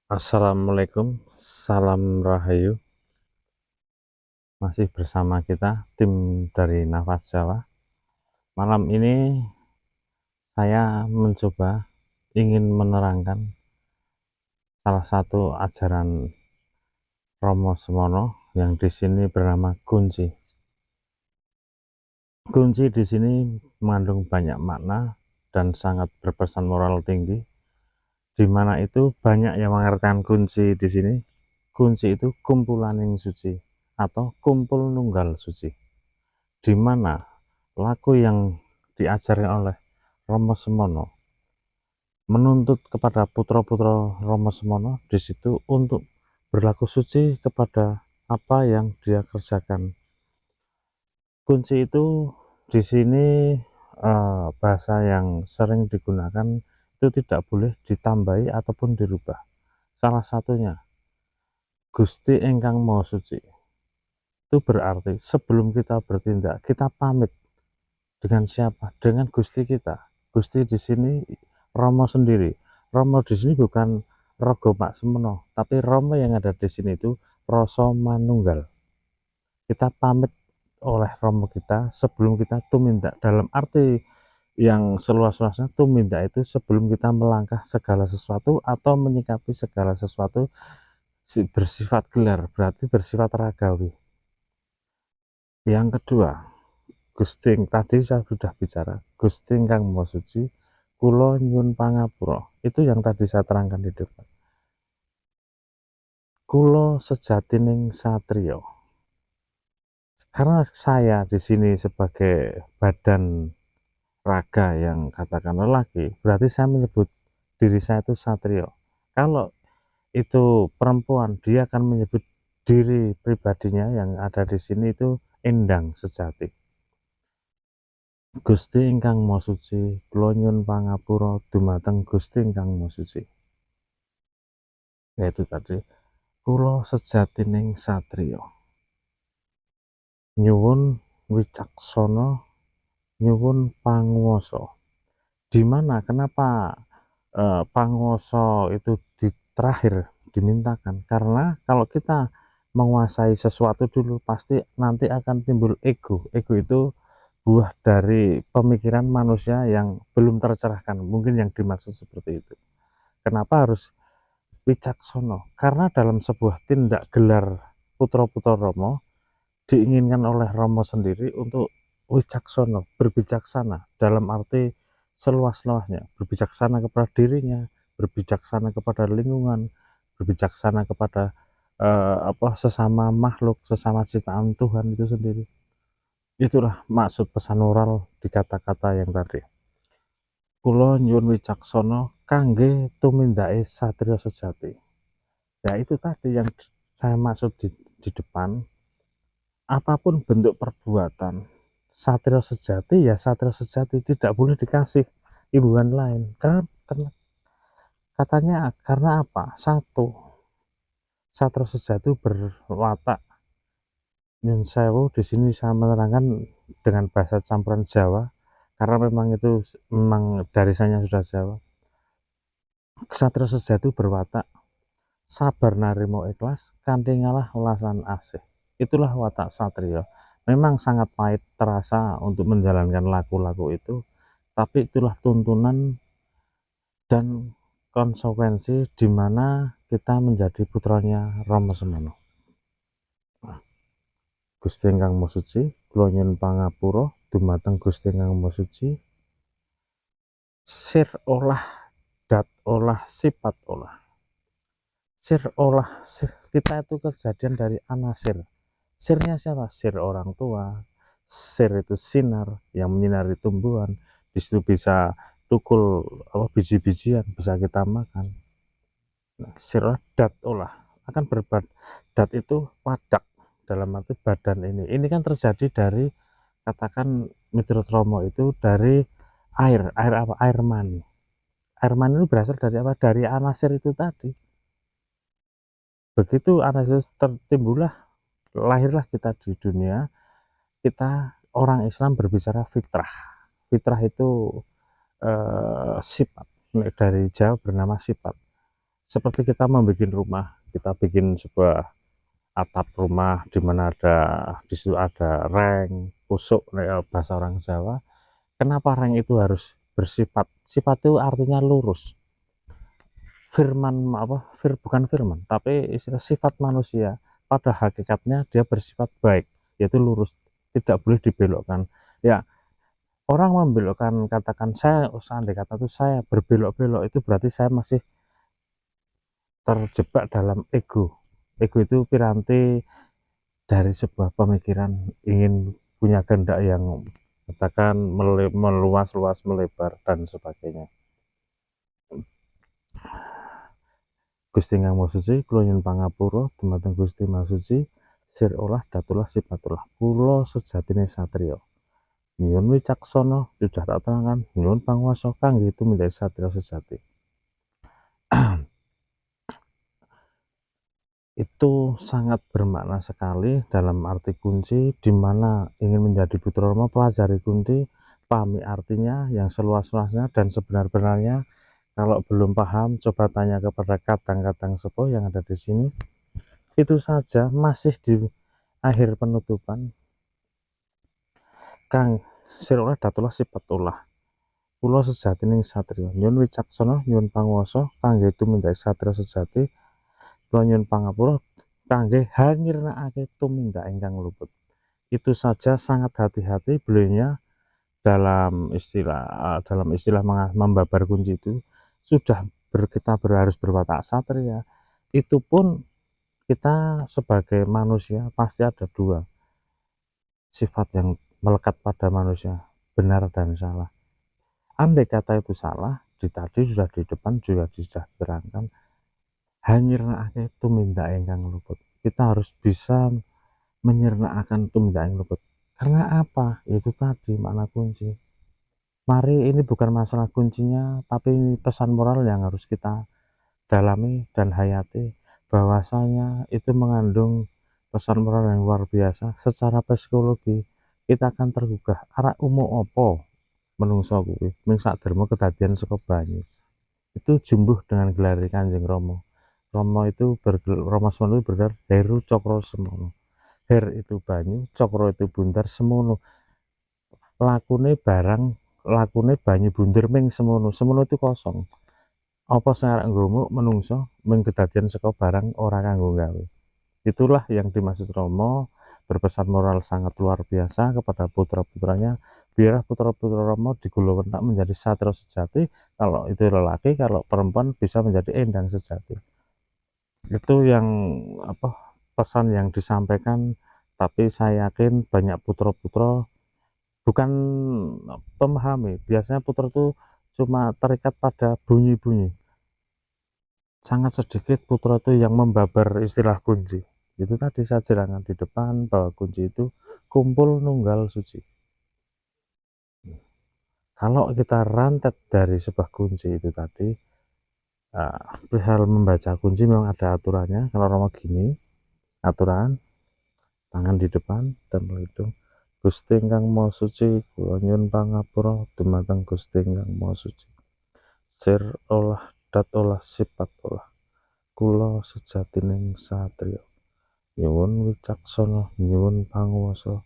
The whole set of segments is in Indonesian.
Assalamualaikum, salam rahayu. Masih bersama kita tim dari Nafas Jawa. Malam ini saya mencoba ingin menerangkan salah satu ajaran Romo Semono yang di sini bernama kunci. Kunci di sini mengandung banyak makna dan sangat berpesan moral tinggi. Di mana itu banyak yang mengartikan kunci di sini. Kunci itu kumpulaning suci atau kumpul nunggal suci. Di mana laku yang diajarkan oleh Romo Semono menuntut kepada putra-putra Romo Semono di situ untuk berlaku suci kepada apa yang dia kerjakan. Kunci itu di sini bahasa yang sering digunakan itu tidak boleh ditambahi ataupun dirubah. Salah satunya Gusti Engkang Maha Suci. Itu berarti sebelum kita bertindak kita pamit dengan siapa? Dengan Gusti kita. Gusti di sini Romo sendiri. Romo di sini bukan Rogo Pak Semeno, tapi Romo yang ada di sini itu Rasa Manunggal. Kita pamit oleh Romo kita sebelum kita tumindak, dalam arti yang seluas-luasnya tumindak itu sebelum kita melangkah segala sesuatu atau menyikapi segala sesuatu bersifat gelar, berarti bersifat ragawi. Yang kedua, Gusti, tadi saya sudah bicara, Gusti Kang Maha Suci, Kulo Nyun Pangapura. Itu yang tadi saya terangkan di depan. Kulo sejatining satrio. Karena saya di sini sebagai badan raga yang katakan lelaki, berarti saya menyebut diri saya itu satrio. Kalau itu perempuan, dia akan menyebut diri pribadinya yang ada di sini itu endang sejati. Gusti ingkang Maha Suci, kula nyuwun pangapura dumateng Gusti ingkang Maha Suci. Yaitu tadi, kula sejatining satriya. Nyuwun wicaksana, nyuwun panguwasa. Di mana kenapa panguwasa itu terakhir dimintakan? Karena kalau kita menguasai sesuatu dulu pasti nanti akan timbul ego. Ego itu buah dari pemikiran manusia yang belum tercerahkan, mungkin yang dimaksud seperti itu. Kenapa harus wicaksono? Karena dalam sebuah tindak gelar putra-putra Romo diinginkan oleh Romo sendiri untuk wicaksono, berbijaksana dalam arti seluas-luasnya, berbijaksana kepada dirinya, berbijaksana kepada lingkungan, berbijaksana kepada sesama makhluk, sesama ciptaan Tuhan itu sendiri. Itulah maksud pesan moral di kata-kata yang tadi. Kula nyuwun wicaksana kangge tumindake satriya sejati. Ya itu tadi yang saya maksud di depan. Apapun bentuk perbuatan satriya sejati ya satriya sejati, tidak boleh dikasih imbuhan lain. Karena katanya karena apa? Satu, satriya sejati berwatak nyun sewu. Di sini saya menerangkan dengan bahasa campuran Jawa karena memang itu memang darisannya sudah Jawa. Ksatria sejati berwatak sabar narimo ikhlas kanthi ngalah welasan asih. Itulah watak satria. Memang sangat pahit terasa untuk menjalankan laku-laku itu, tapi itulah tuntunan dan konsekuensi di mana kita menjadi putranya Rama Semono. Gusti Ingkang Maha Suci, kula nyuwun pangapura dumateng Gusti Ingkang Maha Suci. Sir olah, dat olah, sifat olah. Sir olah, sir, kita itu kejadian dari anasir. Sirnya siapa? Sir orang tua. Sir itu sinar yang menyinari tumbuhan. Di situ bisa tukul biji-bijian, bisa kita makan. Nah, sir olah, dat olah akan berbat. Dat itu wadak dalam arti badan ini. Ini kan terjadi dari katakan miturut Romo itu dari air. Air apa? Air mani. Air mani itu berasal dari apa? Dari anasir itu tadi. Begitu anasir tertimbullah, lahirlah kita di dunia. Kita orang Islam berbicara fitrah. Fitrah itu sifat, dari Jawa bernama sifat. Seperti kita membuat rumah, kita bikin sebuah atap rumah di mana di situ ada reng, tusuk, bahasa orang Jawa. Kenapa reng itu harus bersifat? Sifat itu artinya lurus. Firman apa? Bukan firman, tapi istilah sifat manusia. Pada hakikatnya dia bersifat baik, yaitu lurus, tidak boleh dibelokkan. Ya, orang membelokkan, katakan saya, seandainya kata itu saya berbelok-belok, itu berarti saya masih terjebak dalam ego. Ego itu piranti dari sebuah pemikiran ingin punya kehendak yang katakan meluas-luas, melebar dan sebagainya. Gusti Ngang Suci kula nyuwun pangapura dumateng Gusti Maha Suci sir olah datulah sipatulah kula sejatine satriya nyuwun wicaksana sudah tak terangkan nyuwun panguwasa kangge tumindak satriya sejati. Itu sangat bermakna sekali dalam arti kunci, di mana ingin menjadi putra Rama pelajari kunci, pahami artinya yang seluas-luasnya dan sebenar-benarnya. Kalau belum paham, coba tanya kepada kadang-kadang sepuh yang ada di sini. Itu saja, masih di akhir penutupan. Kang sira datulah sipatulah kula sejatining satriya nyuwun wicaksana nyuwun panguwasa kangge tumindak satriya sejati. Kula nyuwun pangapura kangge hanyirnakake tumindak ingkang luput. Itu saja, sangat hati-hati beliaunya dalam istilah membabar kunci itu sudah kita harus berwatak satria. Itu pun kita sebagai manusia pasti ada dua sifat yang melekat pada manusia, benar dan salah. Andai kata itu salah, tadi sudah di depan juga sudah diterangkan, hanyirnakake tumindak ingkang luput. Kita harus bisa menyirnakaken tumindak ingkang luput. Karena apa? Itu tadi makna kunci. Mari, ini bukan masalah kuncinya, tapi ini pesan moral yang harus kita dalami dan hayati, bahwasanya itu mengandung pesan moral yang luar biasa. Secara psikologi kita akan tergugah, arek umum opo menungso kuwi ming sakderma kedadian saka banyu. Itu jumbuh dengan gelar Kanjeng Rama. Rama itu Rama Semono itu bergelar Heru Cokro Semono. Her itu banyu, Cokro itu bundar, Semono lakune banyu bundir ming semono. Semono itu kosong. Apa sing arek nggomo menungso ming kedadian saka barang ora kanggo gawe. Itulah yang dimaksud Rama, berpesan moral sangat luar biasa kepada putra-putranya. Biarlah putra-putra Rama digulungkan menjadi satria sejati, kalau itu lelaki, kalau perempuan bisa menjadi endang sejati. Itu yang pesan yang disampaikan, tapi saya yakin banyak putra-putra bukan pemahami. Biasanya putra itu cuma terikat pada bunyi-bunyi. Sangat sedikit putra itu yang membabar istilah kunci. Itu tadi saya jelaskan di depan bahwa kunci itu kumpul nunggal suci. Kalau kita rantet dari sebuah kunci itu tadi, perihal membaca kunci memang ada aturannya. Kalau Romo gini, aturan tangan di depan dan menghitung. Gusti Ingkang Maha Suci, kula nyuwun pangapura dumateng Gusti Ingkang Maha Suci. Sir olah dat olah sifat olah kula sejatining satriya nyuwun wicaksana nyuwun panguwasa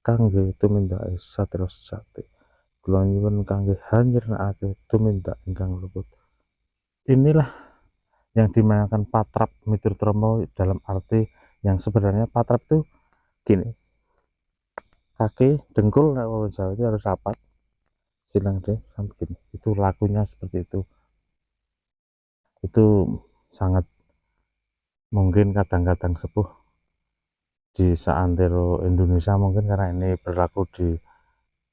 kangge tumindake satriya sejati. Kula nyuwun kangge hanyirnakake tumindak ingkang luput. Inilah yang dinamakan patrap miturut Rama dalam arti yang sebenarnya. Patrap itu gini, kaki dengkul kalau Jawa itu harus rapat, silang deh sampai gini. Itu lakunya seperti itu. Itu sangat mungkin kadang-kadang sepuh di seantero Indonesia, mungkin karena ini berlaku di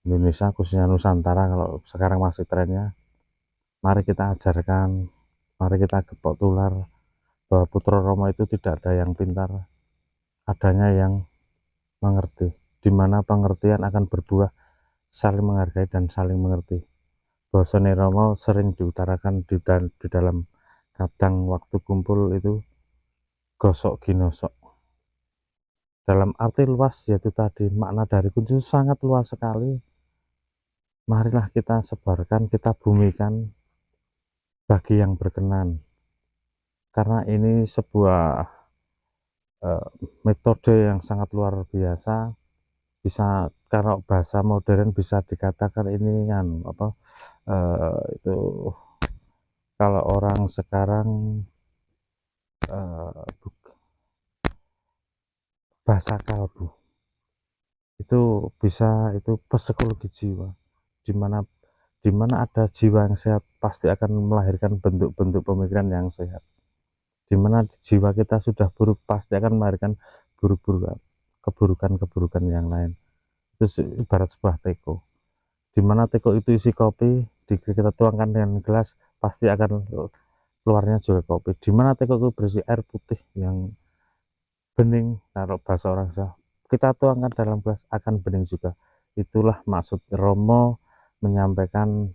Indonesia khususnya Nusantara. Kalau sekarang masih trennya, mari kita ajarkan, mari kita gepok tular bahwa putra Rama itu tidak ada yang pintar, adanya yang mengerti, dimana pengertian akan berbuah saling menghargai dan saling mengerti. Bahwasanya Rama sering diutarakan di dalam kadang waktu kumpul itu gosok ginosok, dalam arti luas, yaitu tadi makna dari kunci sangat luas sekali. Marilah kita sebarkan, kita bumikan bagi yang berkenan. karena ini sebuah eh, metode yang sangat luar biasa. Bisa, kalau bahasa modern bisa dikatakan ini kan apa, itu kalau orang sekarang bahasa kalbu itu, bisa itu psikologi jiwa, dimana dimana ada jiwa yang sehat pasti akan melahirkan bentuk-bentuk pemikiran yang sehat. Dimana jiwa kita sudah buruk pasti akan melahirkan buruk-buruk, keburukan-keburukan yang lain. Itu ibarat sebuah teko, dimana teko itu isi kopi, kita tuangkan dengan gelas pasti akan keluarnya juga kopi. Dimana teko itu berisi air putih yang bening, kalau bahasa orang Jawa, kita tuangkan dalam gelas akan bening juga. Itulah maksud Romo menyampaikan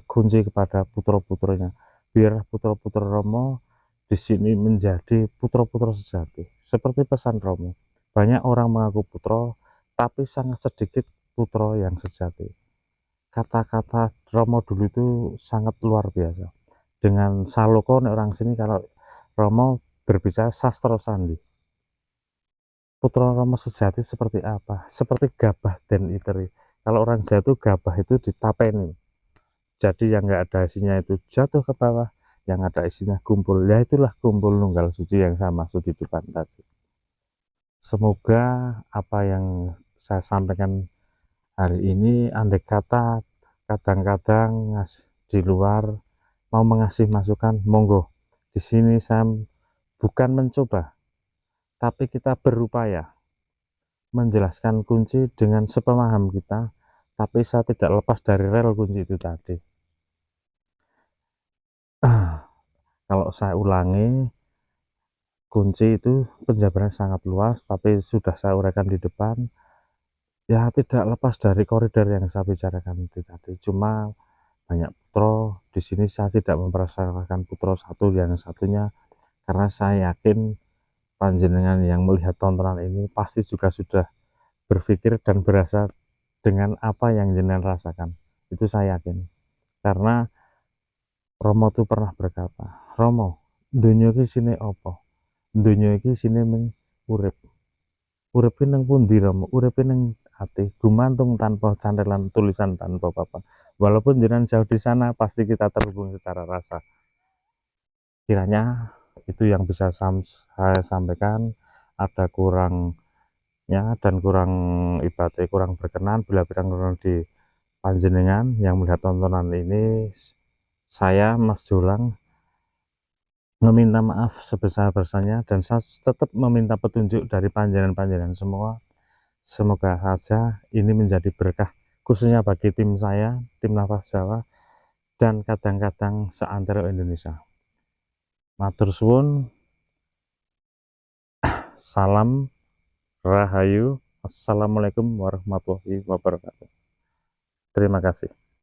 kunci kepada putra-putranya, biar putra-putra Romo di sini menjadi putra-putra sejati. Seperti pesan Romo, banyak orang mengaku putra tapi sangat sedikit putra yang sejati. Kata-kata Romo dulu itu sangat luar biasa. Dengan saloko orang sini, kalau Romo berbicara sastra sandi, putra Romo sejati seperti apa? Seperti gabah dan iteri. Kalau orang Jawa itu gabah itu ditapeni, jadi yang nggak ada isinya itu jatuh ke bawah, yang ada isinya kumpul. Ya itulah kumpul nunggal suci yang sama maksud di depan tadi. Semoga apa yang saya sampaikan hari ini, andai kata kadang-kadang di luar mau mengasih masukan, monggo. Di sini saya bukan mencoba, tapi kita berupaya menjelaskan kunci dengan sepemaham kita, tapi saya tidak lepas dari rel kunci itu tadi. Kalau saya ulangi, kunci itu penjabarannya sangat luas, tapi sudah saya uraikan di depan. Ya tidak lepas dari koridor yang saya bicarakan itu tadi. Cuma banyak putro di sini, saya tidak mempermasalahkan putro satu dan satunya, karena saya yakin panjenengan yang melihat tontonan ini pasti juga sudah berpikir dan berasa dengan apa yang jenengan rasakan. Itu saya yakin, karena Romo tuh pernah berkata, Romo, dunia iki sine apa? Dunia iki sine mung urip. Uripe ning pundi Romo? Uripe ning ati, gumantung tanpa cantelan tulisan tanpa papan. Walaupun jenengan jauh di sana, pasti kita terhubung secara rasa. Kiranya itu yang bisa saya sampaikan. Ada kurangnya dan kurang ibaratnya kurang berkenan bila kurang di panjenengan yang melihat tontonan ini. Saya Mas Julang meminta maaf sebesar-besarnya, dan saya tetap meminta petunjuk dari panjenengan semua. Semoga saja ini menjadi berkah khususnya bagi tim saya, tim Nafas Jawa, dan kadang-kadang seantero Indonesia. Matur suwun, salam rahayu, assalamualaikum warahmatullahi wabarakatuh. Terima kasih.